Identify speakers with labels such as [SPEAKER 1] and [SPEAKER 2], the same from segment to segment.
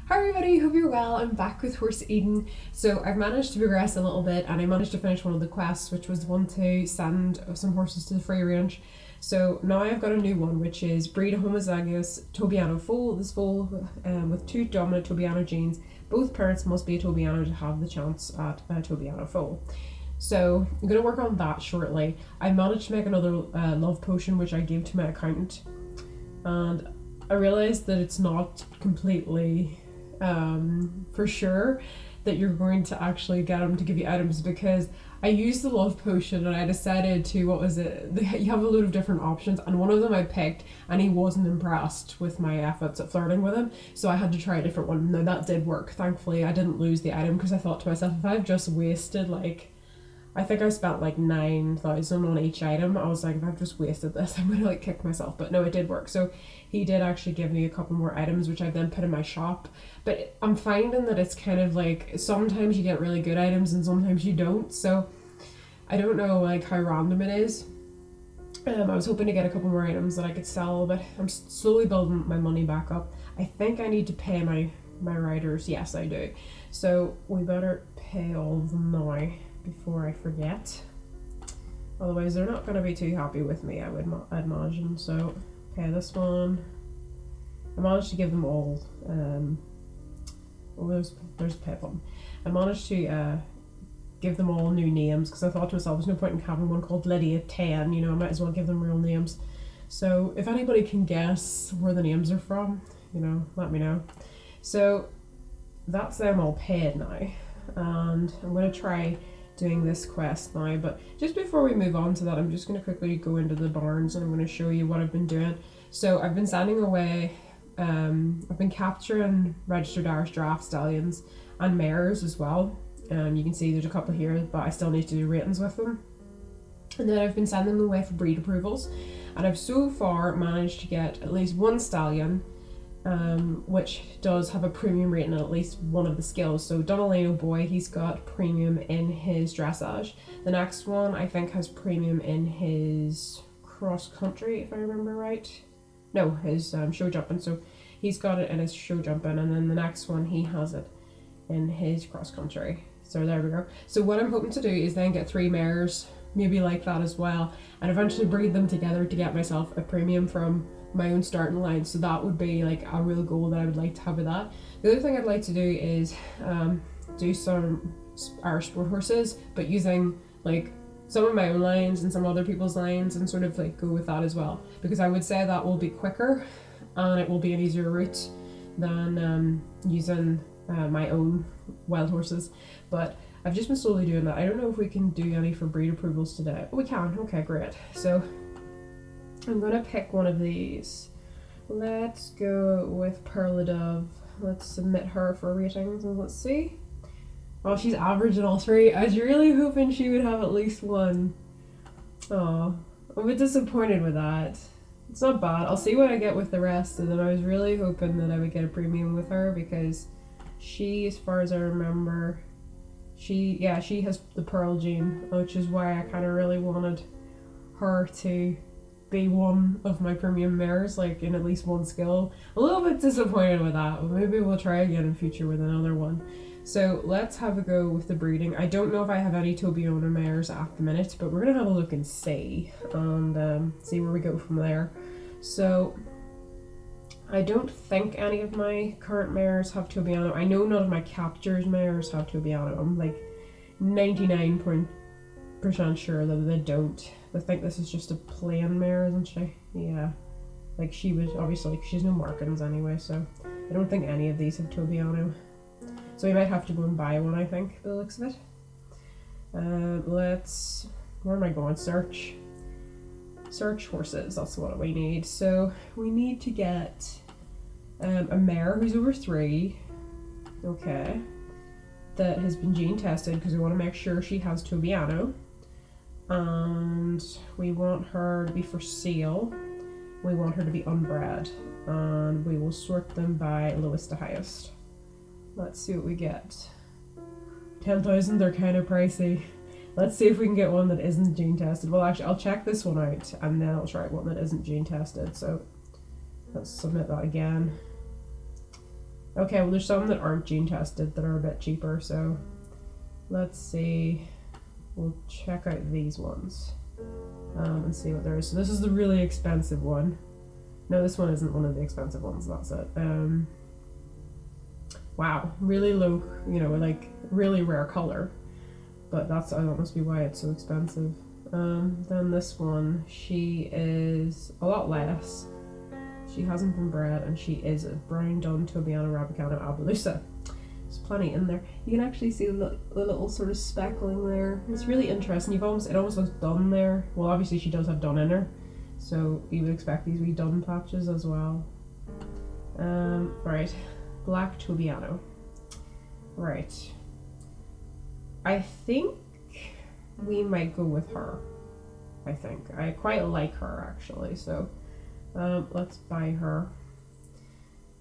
[SPEAKER 1] Hi everybody, hope you're well. I'm back with HorsePainter. So I've managed to progress a little bit and I managed to finish one of the quests, which was the one to send some horses to the free range. So now I've got a new one, which is breed a homozygous Tobiano foal. This foal with two dominant Tobiano genes. Both parents must be a Tobiano to have the chance at a Tobiano foal. So I'm going to work on that shortly. I managed to make another love potion, which I gave to my accountant. And I realised that it's not completely for sure that you're going to actually get them to give you items, because I used the love potion and I decided to, what was it, you have a load of different options and one of them I picked and he wasn't impressed with my efforts at flirting with him, so I had to try a different one. Now that did work, thankfully. I didn't lose the item because I thought to myself, if I've just wasted I think I spent like 9,000 on each item. I was like, if I've just wasted this, I'm gonna kick myself. But no, it did work. So he did actually give me a couple more items, which I then put in my shop. But I'm finding that it's kind of like sometimes you get really good items and sometimes you don't. So I don't know how random it is. I was hoping to get a couple more items that I could sell, but I'm slowly building my money back up. I think I need to pay my riders. Yes, I do. So we better pay all of them now before I forget. Otherwise they're not going to be too happy with me, I'd imagine. So okay, this one, I managed to give them all there's Pip. I managed to give them all new names because I thought to myself there's no point in having one called Lydia 10, I might as well give them real names. So if anybody can guess where the names are from, let me know. So that's them all paid now, and I'm going to try doing this quest now. But just before we move on to that, I'm just going to quickly go into the barns and I'm going to show you what I've been doing. So I've been sending away, I've been capturing registered Irish draft stallions and mares as well. You can see there's a couple here, but I still need to do ratings with them. And then I've been sending them away for breed approvals, and I've so far managed to get at least one stallion which does have a premium rating in at least one of the skills. So Donalino Boy, he's got premium in his dressage. The next one I think has premium in his cross country, if I remember right. No, his show jumping. So he's got it in his show jumping, and then the next one he has it in his cross country. So there we go. So what I'm hoping to do is then get 3 mares, maybe like that as well, and eventually breed them together to get myself a premium from my own starting line. So that would be like a real goal that I would like to have with that. The other thing I'd like to do is do some Irish sport horses, but using some of my own lines and some other people's lines, and sort of go with that as well, because I would say that will be quicker and it will be an easier route than using my own wild horses. But I've just been slowly doing that. I don't know if we can do any for breed approvals today. Oh, we can. Okay, great. So I'm gonna pick one of these. Let's go with Perla Dove. Let's submit her for ratings and let's see. Oh, she's average in all 3. I was really hoping she would have at least one. Oh, I'm a bit disappointed with that. It's not bad. I'll see what I get with the rest, and then I was really hoping that I would get a premium with her, because she, as far as I remember, she has the pearl gene, which is why I kind of really wanted her to be one of my premium mares, in at least one skill. A little bit disappointed with that, but maybe we'll try again in future with another one. So let's have a go with the breeding. I don't know if I have any Tobiano mares at the minute, but we're gonna have a look and see where we go from there. So I don't think any of my current mares have Tobiano. I know none of my captures mares have Tobiano. I'm 99% sure that they don't. I think this is just a plain mare, isn't she? Yeah. She would, obviously, she has no markings anyway, so I don't think any of these have Tobiano. So we might have to go and buy one, I think, by the looks of it. Where am I going? Search horses, that's what we need. So we need to get a mare who's over 3, okay, that has been gene tested, because we want to make sure she has Tobiano. And we want her to be for sale. We want her to be unbred, and we will sort them by lowest to highest. Let's see what we get. 10,000, they're kind of pricey. Let's see if we can get one that isn't gene tested. Well, actually, I'll check this one out and then I'll try one that isn't gene tested. So let's submit that again. Okay, well there's some that aren't gene tested that are a bit cheaper, so let's see. We'll check out these ones and see what there is. So this is the really expensive one. No, this one isn't one of the expensive ones, that's it. Wow, really low, you know, like really rare color. But that must be why it's so expensive. Then this one, she is a lot less. She hasn't been bred, and she is a brown dun Tobiano Rabicano Abelusa. There's plenty in there. You can actually see the little sort of speckling there. It's really interesting. It almost looks dun there. Well, obviously she does have dun in her, so you would expect these wee dun patches as well. Right, black Tobiano. Right. I think we might go with her. I think I quite like her actually, so let's buy her.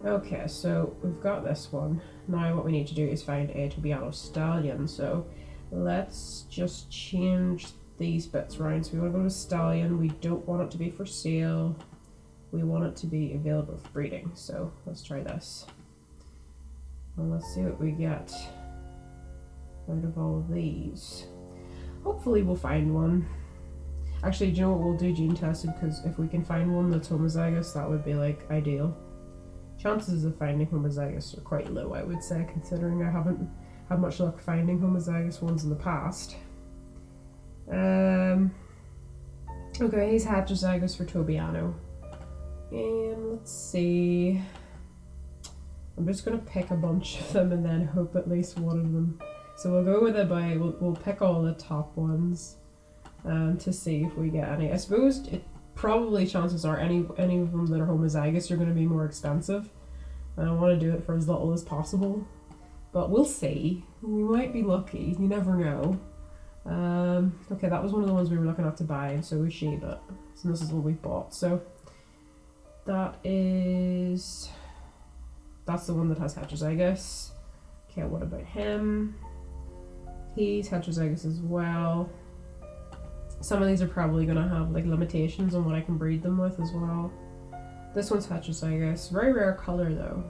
[SPEAKER 1] Okay, so we've got this one. Now what we need to do is find a Tobiano stallion, so let's just change these bits around. So we want to go to stallion. We don't want it to be for sale. We want it to be available for breeding, so let's try this. And let's see what we get out of all of these. Hopefully we'll find one. Actually, do you know what, we'll do gene tested, because if we can find one that's homozygous, that would be like ideal. Chances of finding homozygous are quite low, I would say, considering I haven't had much luck finding homozygous ones in the past. Okay, he's heterozygous for Tobiano. And let's see. I'm just gonna pick a bunch of them and then hope at least one of them. So we'll go with it by, we'll pick all the top ones to see if we get any. I suppose probably chances are any of them that are homozygous are going to be more expensive. And I want to do it for as little as possible. But we'll see. We might be lucky. You never know. Okay, that was one of the ones we were looking at to buy, and so was she, but so this is what we bought. So that's the one that has heterozygous. Okay, what about him? He's heterozygous as well. Some of these are probably going to have like limitations on what I can breed them with as well. This one's heterozygous. Very rare color though.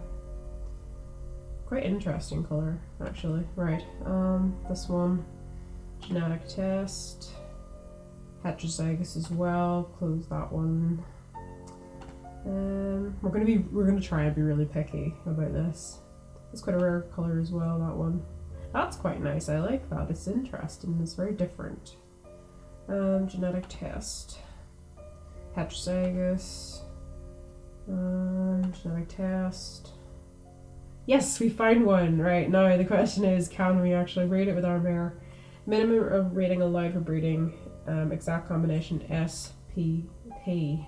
[SPEAKER 1] Quite interesting color actually. Right, this one, genetic test. Heterozygous as well. Close that one. We're gonna try and be really picky about this. It's quite a rare color as well, that one. That's quite nice. I like that. It's interesting. It's very different. Genetic test. Heterozygous. Genetic test. Yes, we found one! Right, now the question is, can we actually breed it with our mare? Minimum of rating allowed for breeding. Exact combination SPP.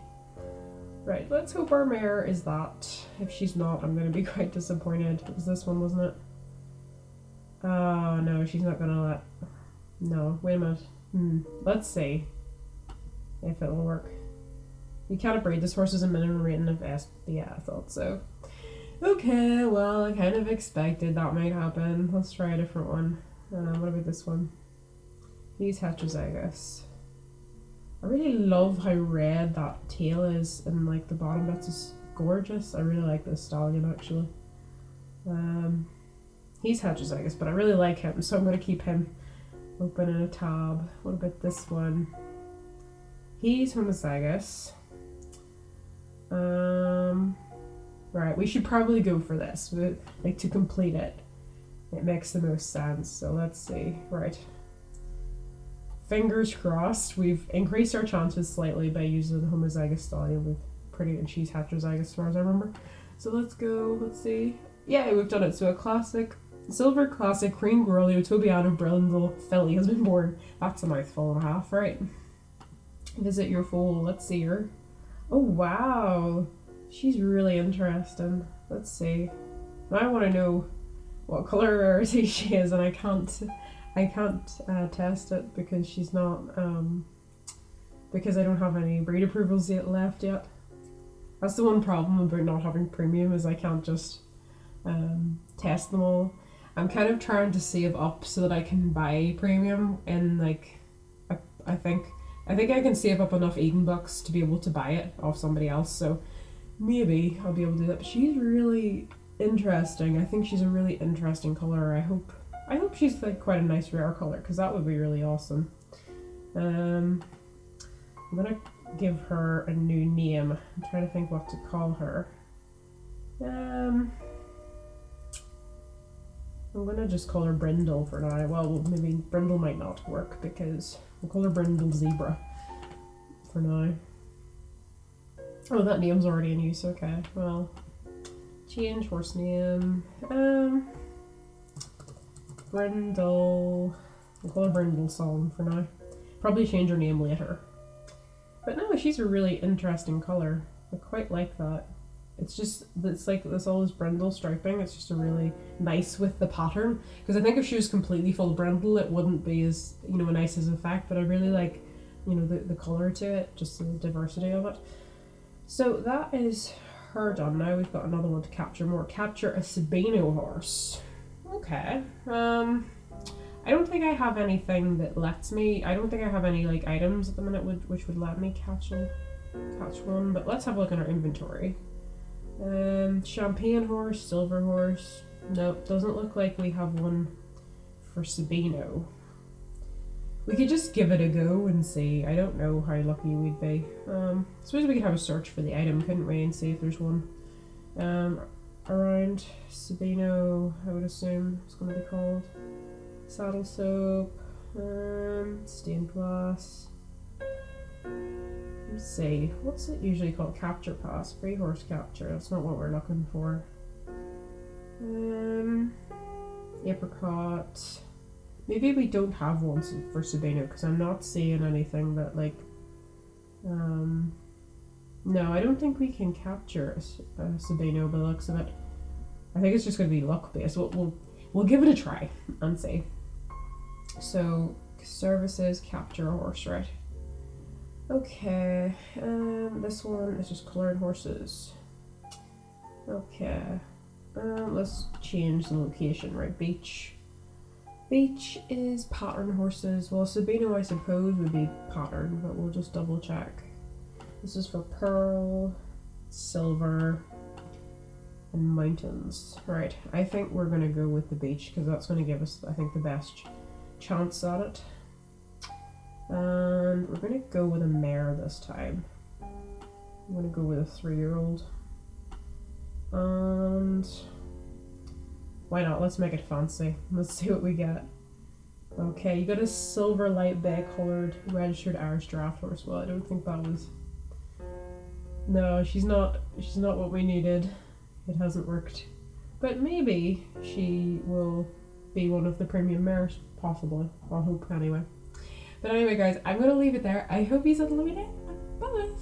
[SPEAKER 1] Right, let's hope our mare is that. If she's not, I'm going to be quite disappointed. It was this one, wasn't it? Oh, no, she's not going to let... No, wait a minute. Let's see if it'll work. You can't breed. This horse is a minimum rating of S. Yeah, I thought so. Okay, well, I kind of expected that might happen. Let's try a different one. What about this one? He's heterozygous. I really love how red that tail is, and like the bottom bits is gorgeous. I really like this stallion actually. He's heterozygous, but I really like him, so I'm going to keep him open in a tab. What about this one? He's homozygous. Right, we should probably go for this, like to complete it. It makes the most sense, so let's see. Right. Fingers crossed. We've increased our chances slightly by using the homozygous stallion. And she's heterozygous as far as I remember. So let's go, let's see. Yeah, we've done it. So a classic, silver classic, cream Grolio, Tobiano, Brindle, filly has been born. That's a mouthful and a half, right? Visit your foal, let's see her. Oh wow, she's really interesting. Let's see. Now I want to know what color rarity she is, and I can't test it because she's not, because I don't have any breed approvals left yet. That's the one problem about not having premium, is I can't just test them all. I'm kind of trying to save up so that I can buy premium, and like I think I can save up enough Eden bucks to be able to buy it off somebody else, so maybe I'll be able to do that. But she's really interesting. I think she's a really interesting color. I hope she's like quite a nice rare color, because that would be really awesome. I'm gonna give her a new name. I'm trying to think what to call her. I'm gonna just call her Brindle for now. Well, maybe Brindle might not work, because we'll call her Brindle Zebra for now. Oh, that name's already in use. Okay, well, change horse name. Brindle. We'll call her Brindle Song for now. Probably change her name later. But no, she's a really interesting color. I quite like that. It's like this all this brindle striping. It's just a really nice with the pattern. Because I think if she was completely full brindle, it wouldn't be as, you know, a nice as effect. But I really like, you know, the color to it, just the diversity of it. So that is her done. Now we've got another one to capture more. Capture a Sabino horse. Okay. I don't think I have anything that lets me. I don't think I have any like items at the minute which would let me catch one. But let's have a look at our inventory. Champagne horse, silver horse. Nope, doesn't look like we have one for Sabino. We could just give it a go and see. I don't know how lucky we'd be. Suppose we could have a search for the item, couldn't we, and see if there's one around Sabino. I would assume it's going to be called saddle soap, stained glass. Let's see, what's it usually called? Capture pass, free horse capture. That's not what we're looking for. Apricot. Maybe we don't have one for Sabino, because I'm not seeing anything that like. No, I don't think we can capture a Sabino by the looks of it. I think it's just going to be luck based. We'll give it a try and see. So services, capture a horse, right? Okay, this one is just colored horses. Okay, let's change the location, right? Beach. Beach is pattern horses. Well, Sabino, I suppose, would be pattern, but we'll just double check. This is for pearl, silver, and mountains. Right, I think we're going to go with the beach, because that's going to give us, I think, the best chance at it. And we're going to go with a mare this time. I'm going to go with a 3-year-old. And why not? Let's make it fancy. Let's see what we get. Okay, you got a silver light bay colored registered Irish draft horse. Well, I don't think that was... No, she's not what we needed. It hasn't worked. But maybe she will be one of the premium mares, possibly. I'll hope anyway. But anyway, guys, I'm going to leave it there. I hope you had a lovely day. Bye!